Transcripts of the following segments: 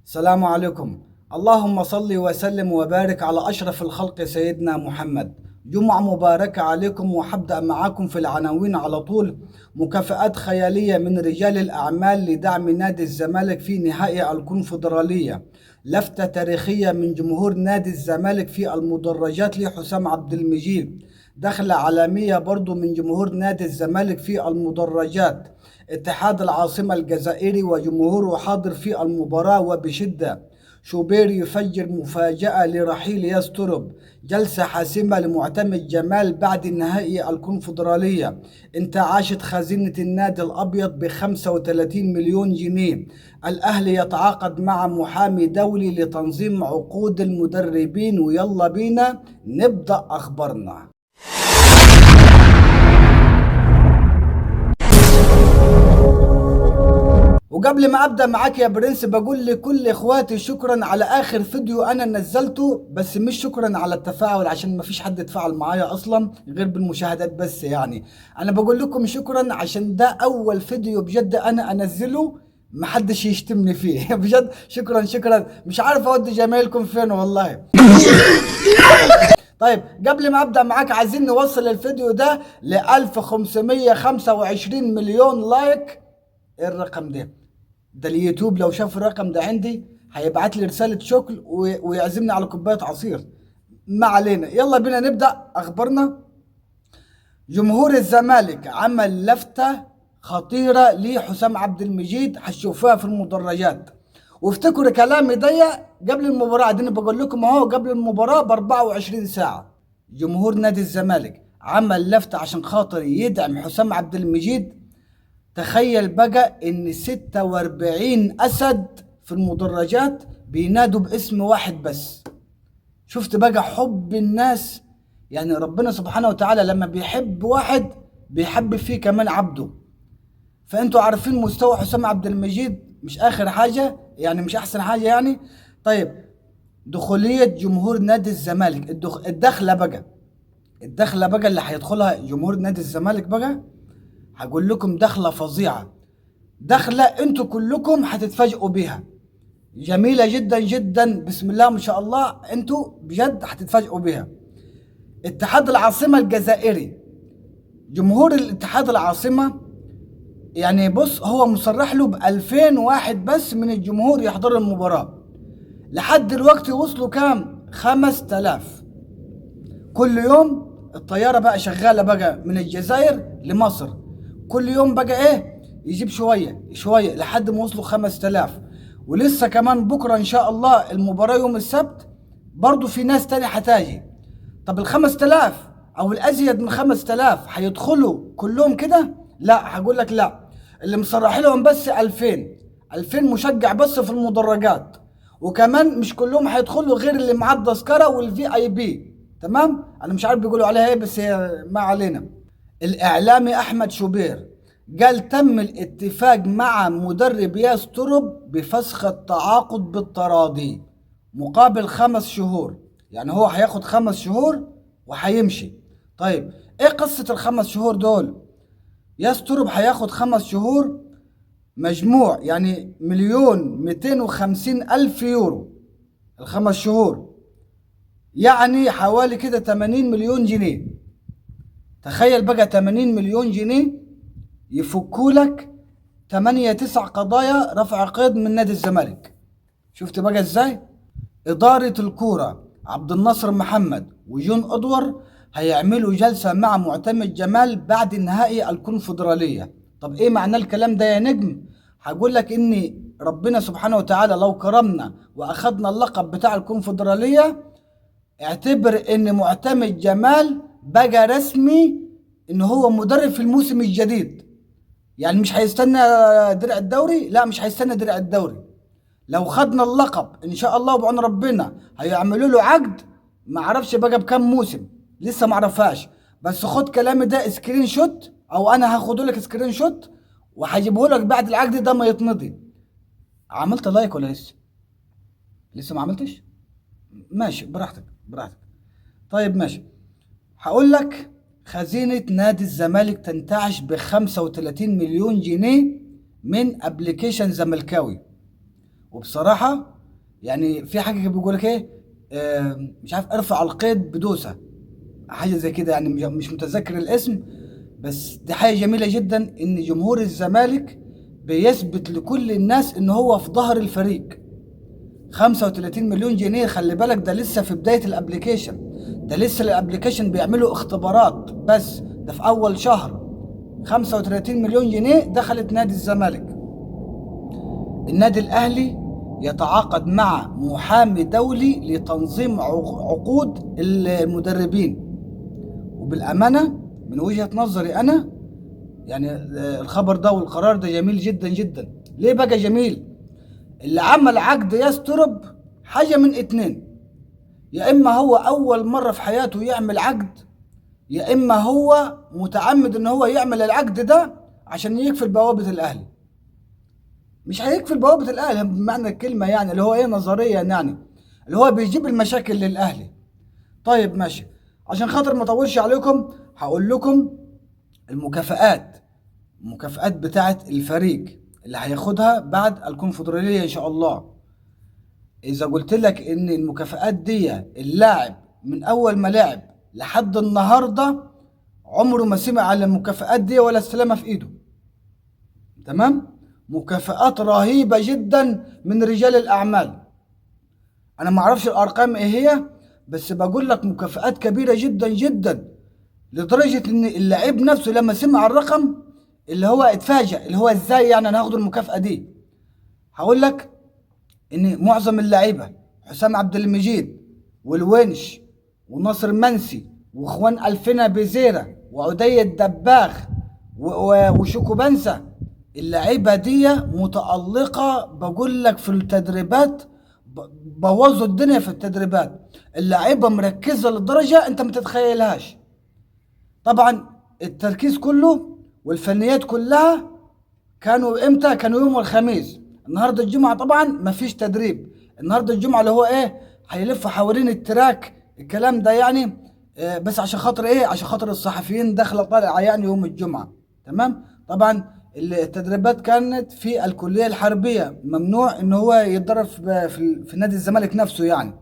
السلام عليكم. اللهم صل وسلم وبارك على أشرف الخلق سيدنا محمد. جمعة مباركة عليكم، وحبدأ معاكم في العناوين على طول. مكافآت خيالية من رجال الأعمال لدعم نادي الزمالك في نهائي الكونفدرالية. لفتة تاريخية من جمهور نادي الزمالك في المدرجات لحسام عبد المجيد. دخلة عالمية برضو من جمهور نادي الزمالك في المدرجات. اتحاد العاصمة الجزائري وجمهوره حاضر في المباراة وبشدة. شوبير يفجر مفاجأة لرحيل يسترب. جلسة حاسمة لمعتمد جمال بعد نهائي الكونفدرالية. انتعاشت خزينة النادي الأبيض ب35 مليون جنيه. الأهلي يتعاقد مع محامي دولي لتنظيم عقود المدربين، ويلا بينا نبدأ أخبارنا. وقبل ما ابدا معاك يا برنس، بقول لكل اخواتي شكرا على اخر فيديو انا نزلته، بس مش شكرا على التفاعل عشان ما فيش حد اتفاعل معايا اصلا غير بالمشاهدات بس. يعني انا بقول لكم شكرا عشان ده اول فيديو بجد انا انزله محدش يشتمني فيه. بجد شكرا شكرا، مش عارف اودي جمايلكم فين والله. طيب قبل ما ابدا معاك، عايزين نوصل الفيديو ده ل 1525 مليون لايك. ايه الرقم ده اليوتيوب لو شاف الرقم ده عندي هيبعت لي رسالة شكر ويعزمني على كوباية عصير. ما علينا، يلا بينا نبدأ أخبارنا. جمهور الزمالك عمل لفتة خطيرة لحسام عبد المجيد، هتشوفوها في المدرجات. وافتكروا كلامي ده قبل المباراة، اديني بقول لكم اهو قبل المباراة ب 24 ساعة. جمهور نادي الزمالك عمل لفتة عشان خاطر يدعم حسام عبد المجيد. تخيل بقى ان 46 اسد في المدرجات بينادوا باسم واحد بس. شفت بقى حب الناس؟ يعني ربنا سبحانه وتعالى لما بيحب واحد بيحب فيه كمان عبده. فانتوا عارفين مستوى حسام عبد المجيد مش اخر حاجة، يعني مش احسن حاجة يعني. طيب دخولية جمهور نادي الزمالك، الدخلة بقى اللي هيدخلها جمهور نادي الزمالك بقى، هقول لكم دخلة فظيعة. دخلة انتوا كلكم هتتفاجئوا بيها، جميلة جدا جدا، بسم الله ما شاء الله، انتوا بجد هتتفاجئوا بيها. اتحاد العاصمة الجزائري، جمهور الاتحاد العاصمة، يعني بص هو مصرح له ب2000 واحد بس من الجمهور يحضروا المباراة. لحد دلوقتي وصلوا كام؟ 5000 كل يوم. الطيارة بقى شغالة بقى من الجزائر لمصر، كل يوم بقى ايه يجيب شوية شوية لحد ما وصلوا 5000. ولسه كمان بكرة ان شاء الله المباراة يوم السبت، برضو في ناس تاني هتاجي. طب ال5000 او الازيد من 5000 هيدخلوا كلهم كده؟ لا، هقول لك لا. اللي مصرح لهم بس 2000 مشجع بس في المدرجات، وكمان مش كلهم هيدخلوا غير اللي معاه التذكرة والفي اي بي. تمام، انا مش عارف بيقولوا عليها ايه بس هي ما علينا. الاعلامي احمد شوبير قال تم الاتفاق مع مدرب يسترب بفسخ التعاقد بالتراضي مقابل 5 شهور. يعني هو هياخد 5 شهور وهيمشي. طيب ايه قصة ال5 شهور دول؟ يسترب هياخد 5 شهور، مجموع يعني 1,250,000 يورو. ال5 شهور يعني حوالي كده 80 مليون جنيه. تخيل بقى 80 مليون جنيه يفكوا لك 8 9 قضايا رفع قيد من نادي الزمالك. شفت بقى ازاي؟ إدارة الكورة عبد الناصر محمد وجون أدور هيعملوا جلسة مع معتمد جمال بعد نهائي الكونفدرالية. طب ايه معنى الكلام ده يا نجم؟ هقول لك ان ربنا سبحانه وتعالى لو كرمنا واخدنا اللقب بتاع الكونفدرالية، اعتبر ان معتمد جمال بقى رسمي ان هو مدرب في الموسم الجديد. يعني مش هيستنى درع الدوري، لا مش هيستنى درع الدوري. لو خدنا اللقب ان شاء الله وبعون ربنا هيعملوا له عقد، ما اعرفش بقى بكام موسم، لسه ما اعرفهاش. بس خد كلامي ده سكرين شوت، او انا هاخده لك سكرين شوت وهجيبه لك بعد العقد ده ما يتمضي. عملت لايك ولا لسه؟ لسه ما عملتش؟ ماشي، براحتك براحتك. طيب ماشي، هقول لك. خزينة نادي الزمالك تنتعش ب35 مليون جنيه من ابلكيشن زملكاوي. وبصراحه يعني في حاجه بيقول لك ايه، مش عارف، ارفع القيد بدوسه، حاجه زي كده يعني، مش متذكر الاسم. بس دي حاجه جميله جدا ان جمهور الزمالك بيثبت لكل الناس ان هو في ظهر الفريق. 35 مليون جنيه، خلي بالك ده لسه في بدايه الابليكيشن، ده لسه الابليكيشن بيعملوا اختبارات، بس ده في اول شهر. 35 مليون جنيه دخلت نادي الزمالك. النادي الاهلي يتعاقد مع محامي دولي لتنظيم عقود المدربين. وبالامانه من وجهه نظري انا يعني الخبر ده والقرار ده جميل جدا جدا. ليه بقى جميل؟ اللي عمل عقد يسترب حاجه من اتنين: يا اما هو اول مره في حياته يعمل عقد، يا اما هو متعمد ان هو يعمل العقد ده عشان يقفل بوابه الاهلي. مش هيقفل بوابه الاهلي بمعنى الكلمه، يعني اللي هو ايه، نظريا يعني، اللي هو بيجيب المشاكل للاهلي. طيب ماشي، عشان خاطر ما اطولش عليكم هقول لكم المكافآت، المكافآت بتاعت الفريق اللي هياخدها بعد الكونفدرالية ان شاء الله. اذا قلت لك ان المكافآت دي اللاعب من اول ما لعب لحد النهارده عمره ما سمع على المكافآت دي ولا استلمها في ايده. تمام؟ مكافآت رهيبة جدا من رجال الاعمال. انا ما اعرفش الارقام ايه هي، بس بقول لك مكافآت كبيرة جدا جدا، لدرجة ان اللعيب نفسه لما سمع الرقم اللي هو اتفاجأ، اللي هو ازاي يعني انا هاخد المكافأة دي. هقول لك ان معظم اللعيبة، حسام عبد المجيد والونش وناصر منسي واخوان الفينا بيزيرة وعدي الدباغ وشوكو بنسا، اللعيبة دي متألقة بقول لك في التدريبات، بوظوا الدنيا في التدريبات. اللعيبة مركزة لدرجة انت ما تتخيلهاش. طبعا التركيز كله والفنيات كلها كانوا امتى؟ كانوا يوم الخميس. النهارده الجمعه طبعا ما فيش تدريب. النهارده الجمعه اللي هو ايه، هيلف حوالين التراك الكلام ده يعني، بس عشان خاطر ايه، عشان خاطر الصحفيين داخله طالعه يعني يوم الجمعه. تمام؟ طبعا التدريبات كانت في الكليه الحربيه، ممنوع ان هو يتدرب في نادي الزمالك نفسه يعني.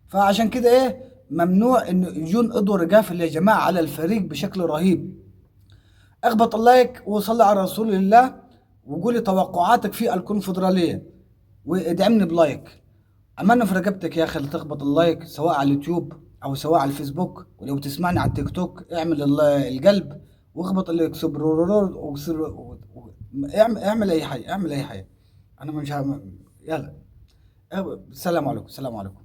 فعشان كده ايه، ممنوع ان يجون ادوار رجاف يا جماعه على الفريق بشكل رهيب. اخبط اللايك وصلي على رسول الله، وقولي توقعاتك في الكونفدراليه، وادعمني بلايك. امانه في رقبتك يا اخي اللي تخبط اللايك، سواء على اليوتيوب او سواء على الفيسبوك، ولو بتسمعني على التيك توك اعمل القلب واخبط الاكسبرور، اعمل اي حاجه، اعمل اي حاجه. انا مش يلا. السلام عليكم، السلام عليكم.